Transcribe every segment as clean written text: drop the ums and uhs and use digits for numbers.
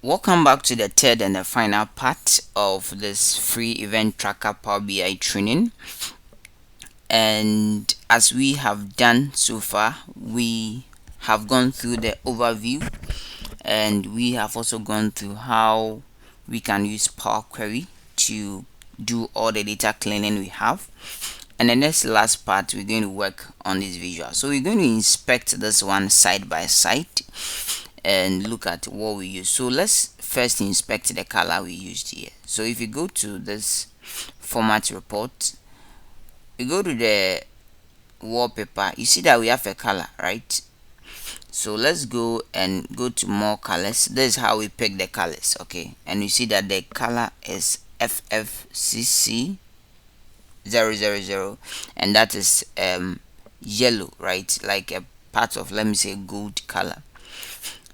Welcome back to the third and the final part of this free event tracker Power BI training. And as we have done so far, we have gone through the overview and we have also gone through how we can use Power Query to do all the data cleaning we have. And the next last part, we're going to work on this visual. So we're going to inspect this one side by side and look at what we use. So let's first inspect the color we used here. So if you go to this format report, you go to the wallpaper, you see that we have a color, right? So let's go to more colors. This is how we pick the colors, okay? And you see that the color is FFCC 000, and that is yellow, right? Like a part of, let me say, gold color.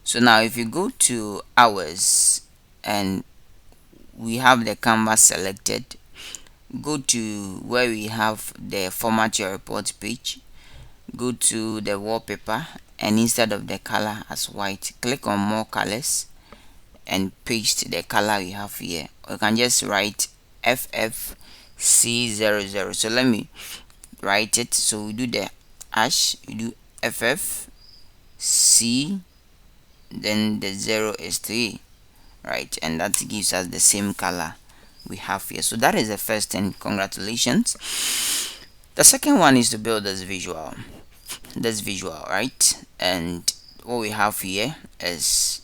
So now if you go to hours and we have the canvas selected, go to where we have the format your report page, go to the wallpaper, and instead of the color as white, click on more colors and paste the color we have here. Or you can just write FFC00. So let me write it. So we do the hash, we do FFC, then the 0 is 3, right? And that gives us the same color we have here. So that is the first thing. Congratulations. The second one is to build this visual, right? And what we have here is,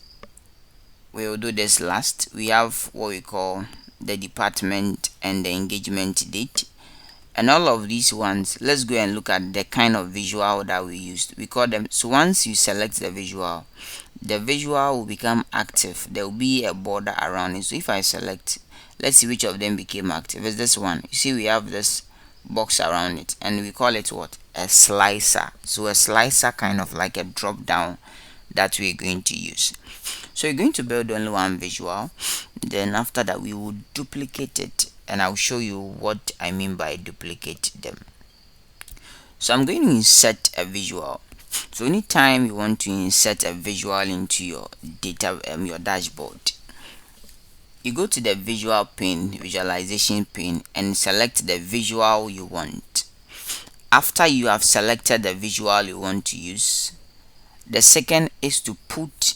we will do this last. We have what we call the department and the engagement date, and all of these ones, let's go and look at the kind of visual that we used. We call them, so once you select the visual will become active. There will be a border around it. So if I select, let's see which of them became active. It's this one. You see we have this box around it, and we call it what? A slicer. So a slicer, kind of like a drop down that we're going to use. So you're going to build only one visual, then after that we will duplicate it, and I'll show you what I mean by duplicate them. So I'm going to insert a visual. So anytime you want to insert a visual into your data, your dashboard, you go to the visual pane, visualization pane, and select the visual you want. After you have selected the visual you want to use, the second is to put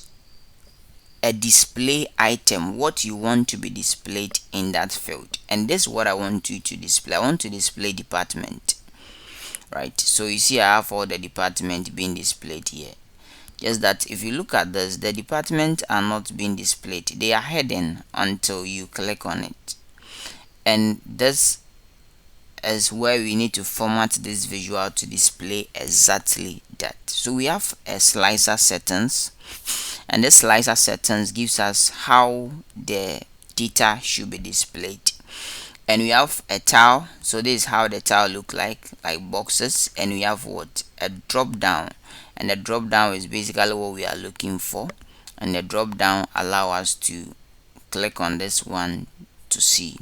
a display item, what you want to be displayed in that field. And this is what I want you to display. I want to display department, right? So you see I have all the department being displayed here. Just that if you look at this, the departments are not being displayed. They are hidden until you click on it. And this is where we need to format this visual to display exactly that. So we have a slicer settings, and this slicer settings gives us how the data should be displayed. And we have a tile. So this is how the tile look like boxes. And we have what? A drop down, and the drop down is basically what we are looking for, and the drop down allow us to click on this one to see.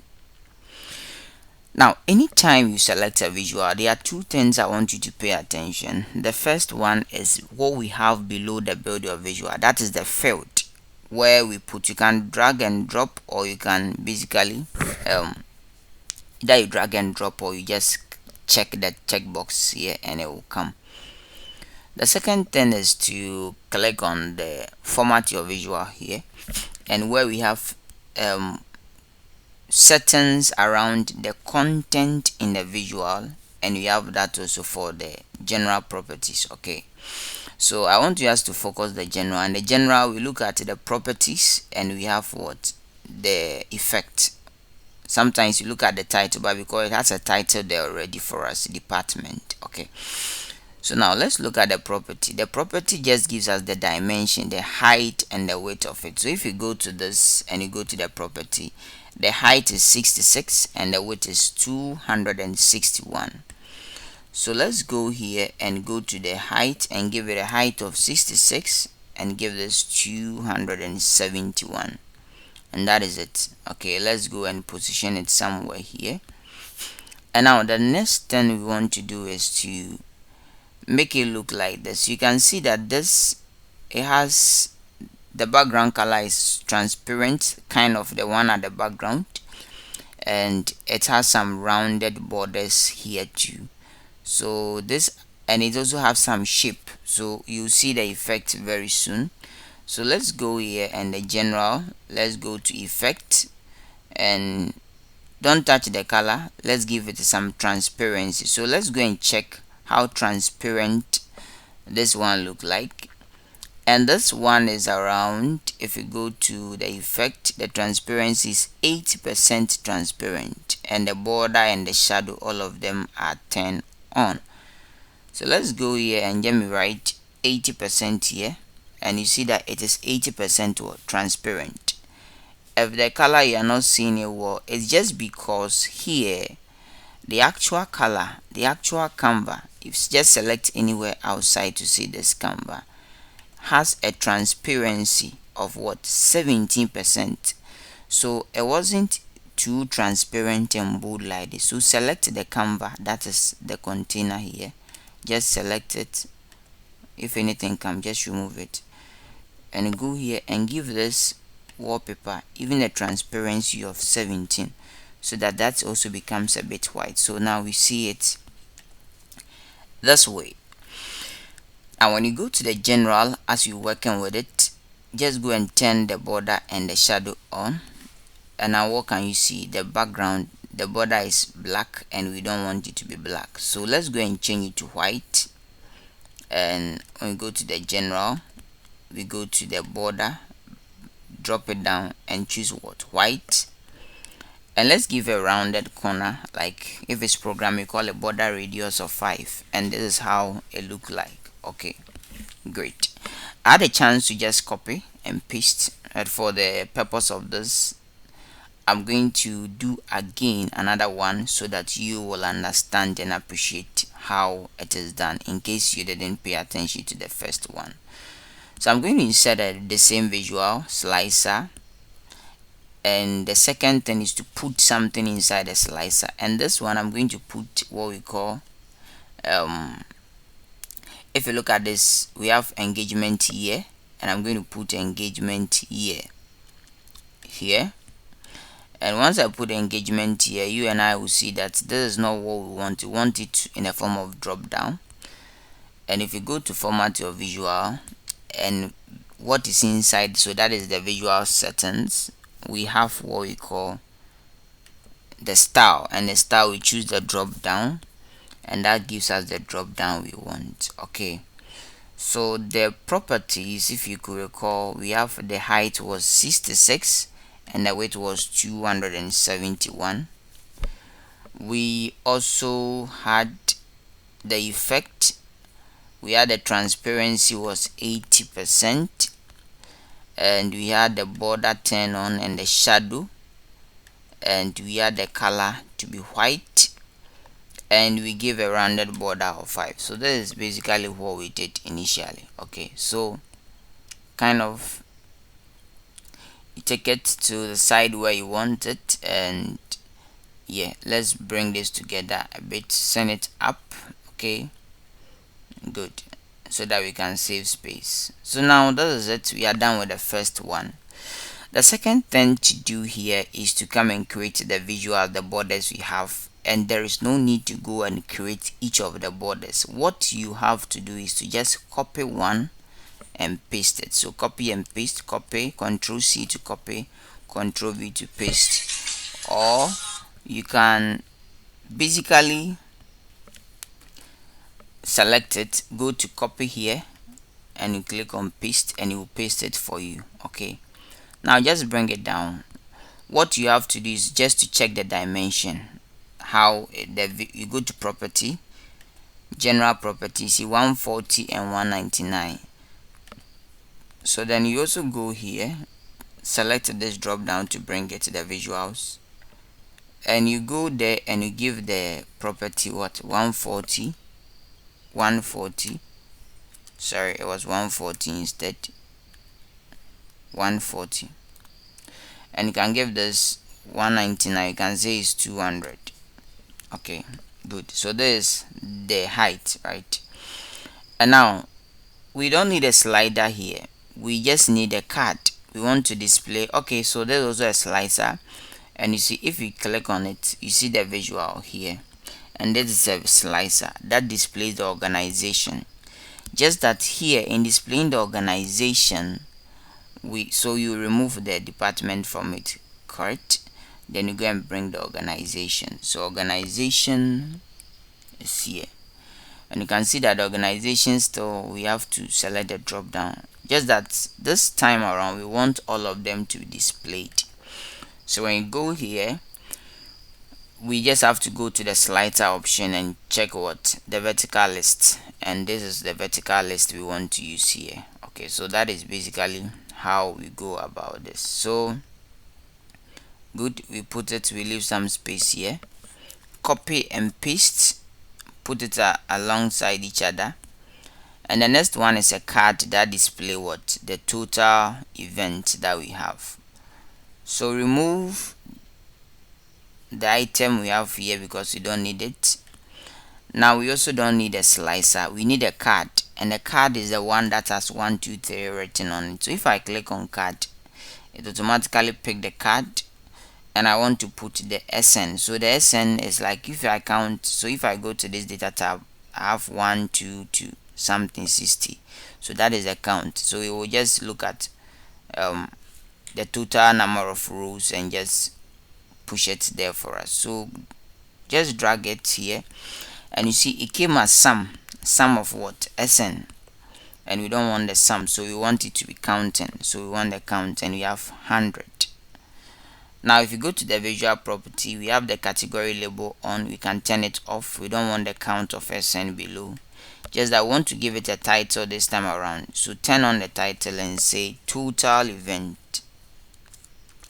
Now anytime you select a visual, there are two things I want you to pay attention. The first one is what we have below the build your visual. That is the field where we put. You can drag and drop, or you can basically either you drag and drop, or you just check the checkbox here and it will come. The second thing is to click on the format your visual here, and where we have settings around the content in the visual, and we have that also for the general properties. Okay, so I want you guys to focus the general, and the general we look at the properties, and we have what? The effect. Sometimes you look at the title, but because it has a title there already for us, department. Okay, so now let's look at the property. The property just gives us the dimension, the height, and the weight of it. So if you go to this and you go to the property, the height is 66 and the width is 261. So let's go here and go to the height and give it a height of 66 and give this 271, and that is it. Okay, let's go and position it somewhere here. And now the next thing we want to do is to make it look like this. You can see that this, it has the background color is transparent, kind of the one at the background, and it has some rounded borders here too. So this, and it also have some shape, so you see the effect very soon. So let's go here and the general, let's go to effect, and don't touch the color, let's give it some transparency. So let's go and check how transparent this one look like. And this one is around, if you go to the effect, the transparency is 80% transparent, and the border and the shadow, all of them are turned on. So let's go here and let me write 80% here, and you see that it is 80% transparent. If the color you are not seeing it well, it's just because here the actual color, the actual canvas, if you just select anywhere outside to see this canvas, has a transparency of what, 17%. So it wasn't too transparent and bold like this. So select the canvas, that is the container here, just select it. If anything comes, just remove it, and go here and give this wallpaper even a transparency of 17, so that also becomes a bit white. So now we see it this way. And when you go to the general, as you're working with it, just go and turn the border and the shadow on. And now what can you see? The background, the border is black, and we don't want it to be black. So let's go and change it to white. And when we go to the general, we go to the border, drop it down and choose what, white. And let's give a rounded corner, like if it's program, we call a border radius of 5, and this is how it look like. Okay, great. I had a chance to just copy and paste, and for the purpose of this, I'm going to do again another one so that you will understand and appreciate how it is done, in case you didn't pay attention to the first one. So I'm going to insert the same visual slicer, and the second thing is to put something inside the slicer, and this one I'm going to put what we call if you look at this, we have engagement here, and I'm going to put engagement here. And once I put engagement here, you and I will see that this is not what we want. We want it in a form of drop down. And if you go to format your visual and what is inside, so that is the visual settings, we have what we call the style, and the style, we choose the drop down, and that gives us the drop down we want. Okay, so the properties, if you could recall, we have the height was 66 and the weight was 271. We also had the effect, we had the transparency was 80%, and we had the border turn on and the shadow, and we had the color to be white, and we give a rounded border of 5. So this is basically what we did initially. Okay, so kind of you take it to the side where you want it, and yeah, let's bring this together a bit, send it up. Okay, good, so that we can save space. So now this is it, we are done with the first one. The second thing to do here is to come and create the visual, the borders we have, and there is no need to go and create each of the borders. What you have to do is to just copy one and paste it. So copy and paste, copy, Control C to copy, Control V to paste, or you can basically select it, go to copy here, and you click on paste, and it will paste it for you. Okay, now just bring it down. What you have to do is just to check the dimension. How you go to property, general property, see 140 and 199. So then you also go here, select this drop down to bring it to the visuals, and you go there and you give the property what, 140, sorry, it was 140 instead, 140, and you can give this 199, you can say it's 200. Okay, good. So this is the height, right? And now we don't need a slider here we just need a card. We want to display. Okay, so there's also a slicer, and you see if you click on it, you see the visual here, and this is a slicer that displays the organization. Just that here in displaying the organization, so you remove the department from it, correct? Then you go and bring the organization. So organization is here, and you can see that the organization still, we have to select the drop down. Just that this time around we want all of them to be displayed. So when you go here, we just have to go to the slicer option and check what the vertical list, and this is the vertical list we want to use here. Okay, so that is basically how we go about this. So good, we put it, we leave some space here, copy and paste, put it alongside each other. And the next one is a card that display what the total event that we have. So remove the item we have here because we don't need it. Now we also don't need a slicer, we need a card, and the card is the one that has 1 2 3 written on it. So if I click on card, it automatically pick the card, and I want to put the SN. So the SN is like, if I count, so if I go to this data tab, I have 1 2 2 something 60, so that is the count. So we will just look at the total number of rows and just push it there for us. So just drag it here, and you see it came as sum of what, SN, and we don't want the sum, so we want it to be counting. So we want the count, and we have 100. Now if you go to the visual property, we have the category label on, we can turn it off. We don't want the count of SN below, just I want to give it a title this time around. So turn on the title and say total event.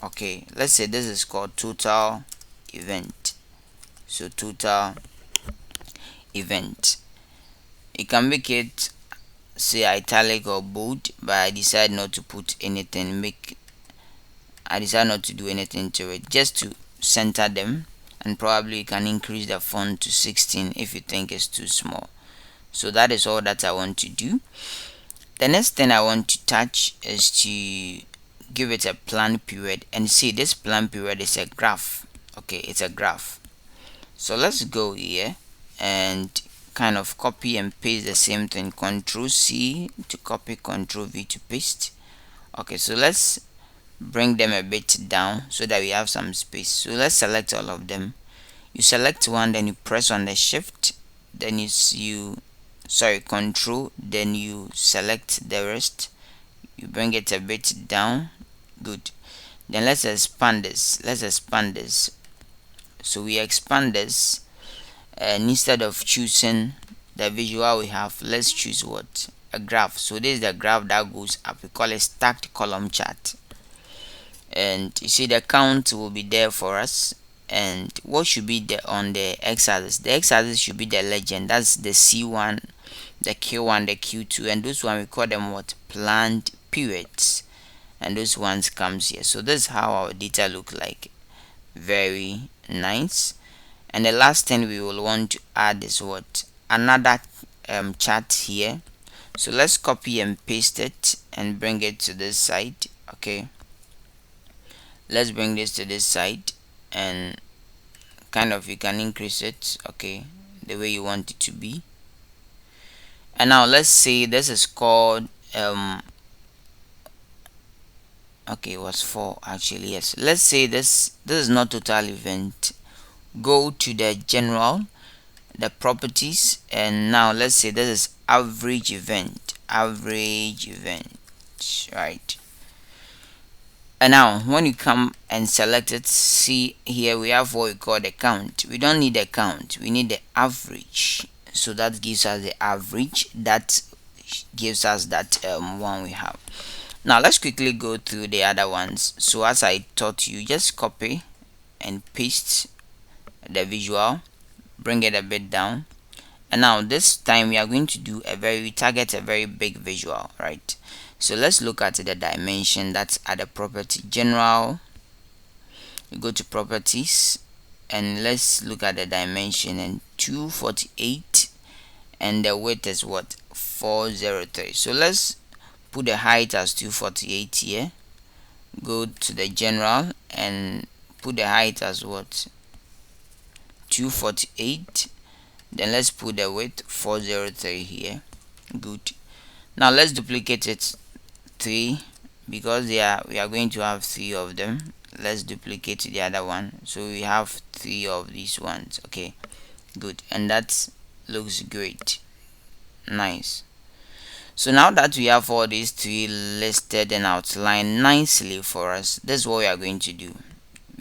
Okay, let's say this is called total event. So total event, you can make it say italic or bold, but I decide not to put anything, I decide not to do anything to it, just to center them. And probably you can increase the font to 16 if you think it's too small. So that is all that I want to do. The next thing I want to touch is to give it a plan period, and see this plan period is a graph. Okay, it's a graph. So let's go here and kind of copy and paste the same thing. Control C to copy, Control V to paste. Okay, so let's bring them a bit down so that we have some space. So let's select all of them. You select one, then you press on the shift, then control, then you select the rest, you bring it a bit down. Good. Then let's expand this. So we expand this, and instead of choosing the visual we have, let's choose what, a graph. So this is the graph that goes up, we call it stacked column chart. And you see the count will be there for us. And what should be on the x-axis? The x-axis should be the legend, that's the C1, the Q1, the Q2, and those one we call them what, planned periods, and those ones comes here. So this is how our data look like. Very nice. And the last thing we will want to add is what, another chart here. So let's copy and paste it and bring it to this side. Okay, let's bring this to this side, and kind of you can increase it, okay, the way you want it to be. And now let's say this is called okay, it was 4 actually, yes. Let's say this is not total event. Go to the general, the properties, and now let's say this is average event, right? And now when you come and select it, see here we have what we call the count. We don't need the count, we need the average. So that gives us the average, that gives us that one we have. Now let's quickly go through the other ones. So as I taught you, just copy and paste the visual, bring it a bit down, and now this time we are going to do target a very big visual, right? So let's look at the dimension. That's at the property general, you go to properties, and let's look at the dimension, and 248, and the width is what, 403. So let's put the height as 248 here. Go to the general and put the height as what, 248. Then let's put the width 403 here. Good. Now let's duplicate it 3 because we are going to have 3 of them. Let's duplicate the other one, so we have 3 of these ones. Okay, good, and that looks great. Nice. So now that we have all these 3 listed and outlined nicely for us, this is what we are going to do.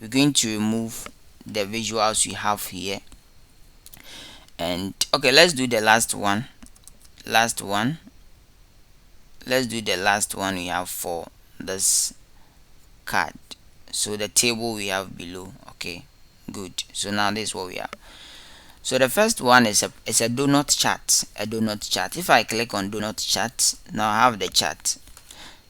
We're going to remove the visuals we have here, and okay, let's do the last one. Let's do the last one we have for this card. So the table we have below. Okay, good. So now this is what we have. So the first one is a donut chart. A donut chart. If I click on donut chart, now I have the chart.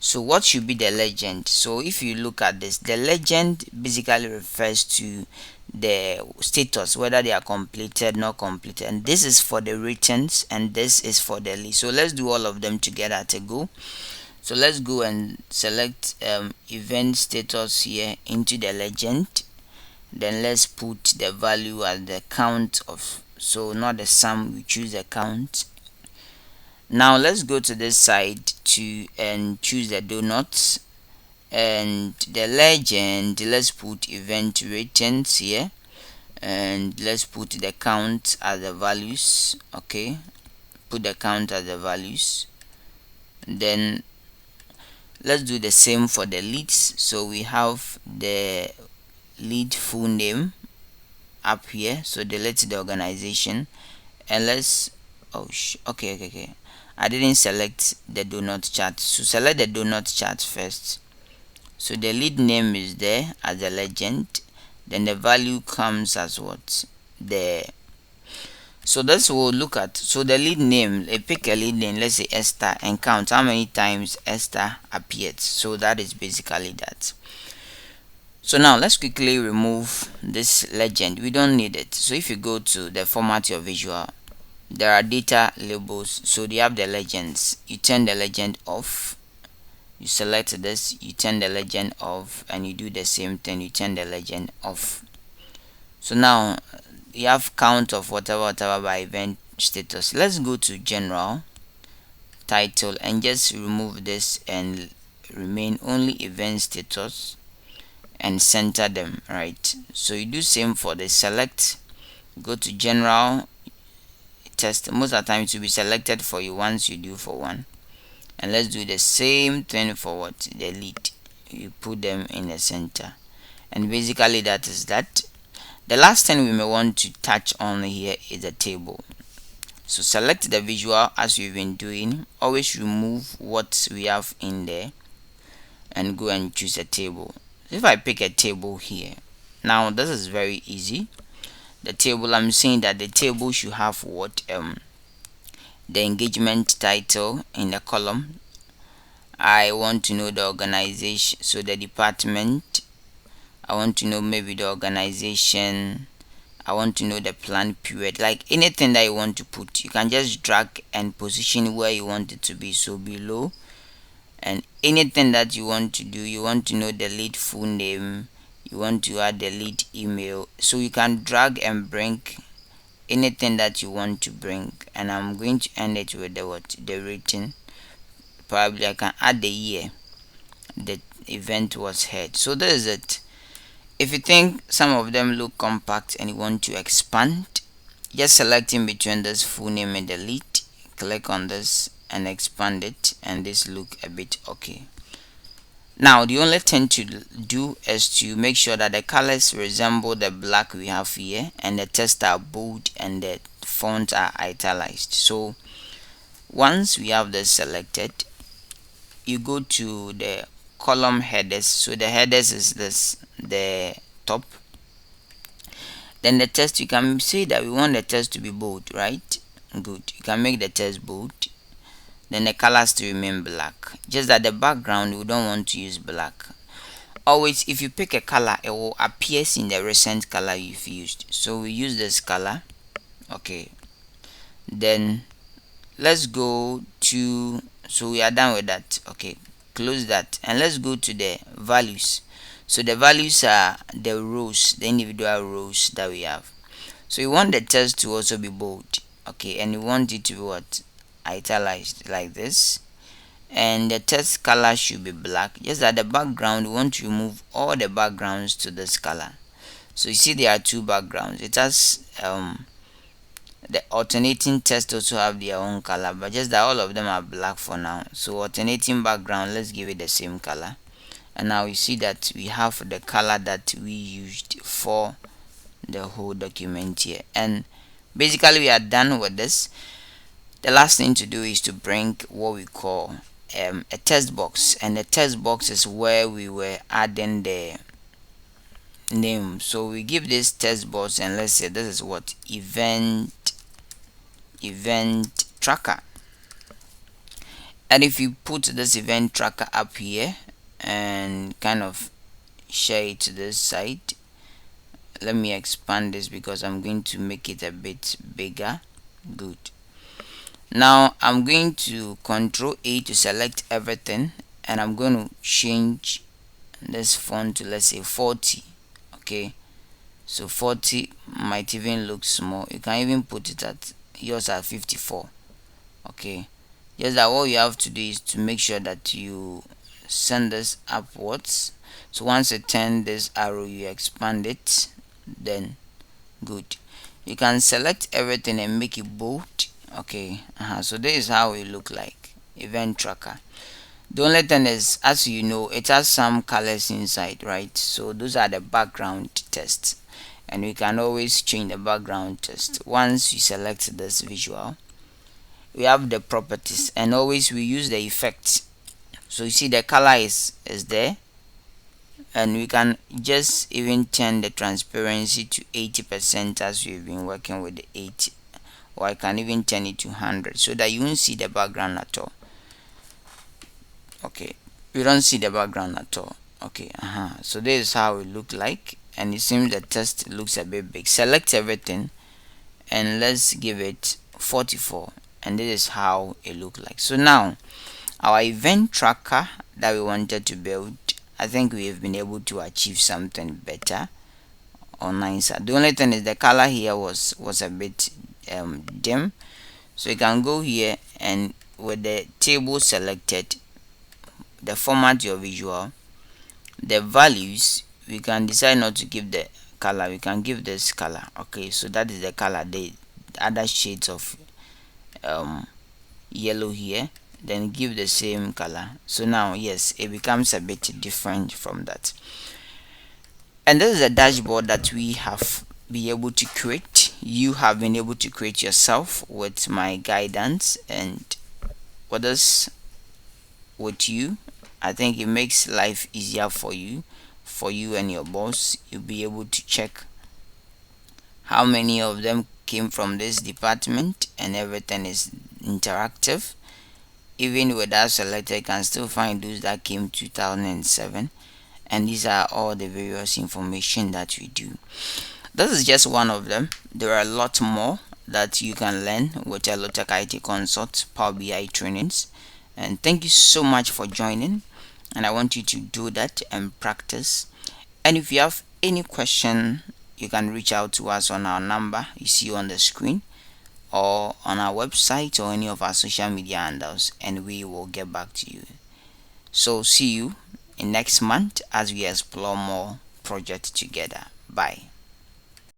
So what should be the legend? So if you look at this, the legend basically refers to the status, whether they are completed, not completed, and this is for the returns and this is for the list. So let's do all of them together at a go. So let's go and select event status here into the legend. Then let's put the value as the count of, so not the sum, we choose the count. Now let's go to this side and choose the donuts, and the legend, let's put event returns here, and let's put the count as the values. Okay, put the count as the values. Then let's do the same for the leads. So we have the lead full name up here, so delete the organization, and let's okay, I didn't select the donut chart, so select the donut chart first. So the lead name is there as a legend, then the value comes as what, the, so that's what we'll look at. So the lead name, pick a lead name, let's say Esther, and count how many times Esther appeared. So that is basically that. So now let's quickly remove this legend, we don't need it. So if you go to the format your visual, there are data labels, so they have the legends. You turn the legend off, you select this, you turn the legend off, and you do the same thing, you turn the legend off. So now you have count of whatever by event status. Let's go to general title and just remove this and remain only event status and center them, right? So you do same for the select, go to general test. Most of the time it will be selected for you once you do for one, and let's do the same thing for what, the lead, you put them in the center, and basically that is that. The last thing we may want to touch on here is the table. So select the visual as we've been doing, always remove what we have in there and go and choose a table. If I pick a table here, now this is very easy. The table, I'm saying that the table should have what, the engagement title in the column. I want to know the organization, so the department, I want to know maybe the organization, I want to know the plan period, like anything that you want to put, you can just drag and position where you want it to be. So below, and anything that you want to do, you want to know the lead full name, you want to add the lead email, so you can drag and bring anything that you want to bring. And I'm going to end it with the what, the rating. Probably I can add the year the event was held. So that is it. If you think some of them look compact and you want to expand, just select in between this full name and the lead, click on this and expand it, and this look a bit okay. Now the only thing to do is to make sure that the colors resemble the black we have here, and the text are bold and the fonts are italicized. So once we have this selected, you go to the column headers. So the headers is this, the top. Then the text, you can say that we want the text to be bold, right? Good, you can make the text bold. Then the colors to remain black, just that the background we don't want to use black. Always, if you pick a color, it will appear in the recent color you've used. So we use this color. Okay, then let's go to So we are done with that. Okay, close that, and let's go to the values. So the values are the rows, the individual rows that we have. So you want the text to also be bold. Okay, and you want it to be what? Italicized, like this. And the text color should be black. Just that the background, we want to remove all the backgrounds to this color. So you see there are two backgrounds. It has the alternating text also have their own color, but just that all of them are black for now. So alternating background, let's give it the same color. And now you see that we have the color that we used for the whole document here. And basically we are done with this. The last thing to do is to bring what we call a text box, and the text box is where we were adding the name. So we give this text box, and let's say this is what event tracker. And if you put this event tracker up here and kind of share it to this side, let me expand this because I'm going to make it a bit bigger. Good. Now I'm going to Control A to select everything, and I'm going to change this font to, let's say, 40. Okay, so 40 might even look small. You can even put it at yours at 54. Okay, just that what you have to do is to make sure that you send this upwards. So once you turn this arrow, you expand it, then good. You can select everything and make it bold. Okay, so this is how it look like, event tracker. The only thing is, as you know, it has some colors inside, right? So those are the background tests, and we can always change the background test. Once you select this visual, we have the properties, and always we use the effects. So you see the color is there, and we can just even turn the transparency to 80% as we've been working with the 80, or I can even turn it to 100 so that you won't see the background at all. Okay, we don't see the background at all. Okay, so this is how it look like, and it seems the text looks a bit big. Select everything and let's give it 44, and this is how it look like. So now our event tracker that we wanted to build, I think we have been able to achieve something better or nicer. The only thing is the color here was a bit dim. So you can go here, and with the table selected, the format your visual, the values, we can decide not to give the color, we can give this color. Okay, so that is the color. The other shades of yellow here, then give the same color. So now yes, it becomes a bit different from that. And this is a dashboard that we have been able to create. You have been able to create yourself with my guidance, and with this, with you, I think it makes life easier for you and your boss. You'll be able to check how many of them came from this department, and everything is interactive. Even without selected, you can still find those that came 2007, and these are all the various information that we do. This is just one of them. There are a lot more that you can learn with Elotech IT Consult Power BI trainings. And thank you so much for joining, and I want you to do that and practice. And if you have any question, you can reach out to us on our number you see on the screen, or on our website, or any of our social media handles, and we will get back to you. So see you in next month as we explore more projects together. Bye.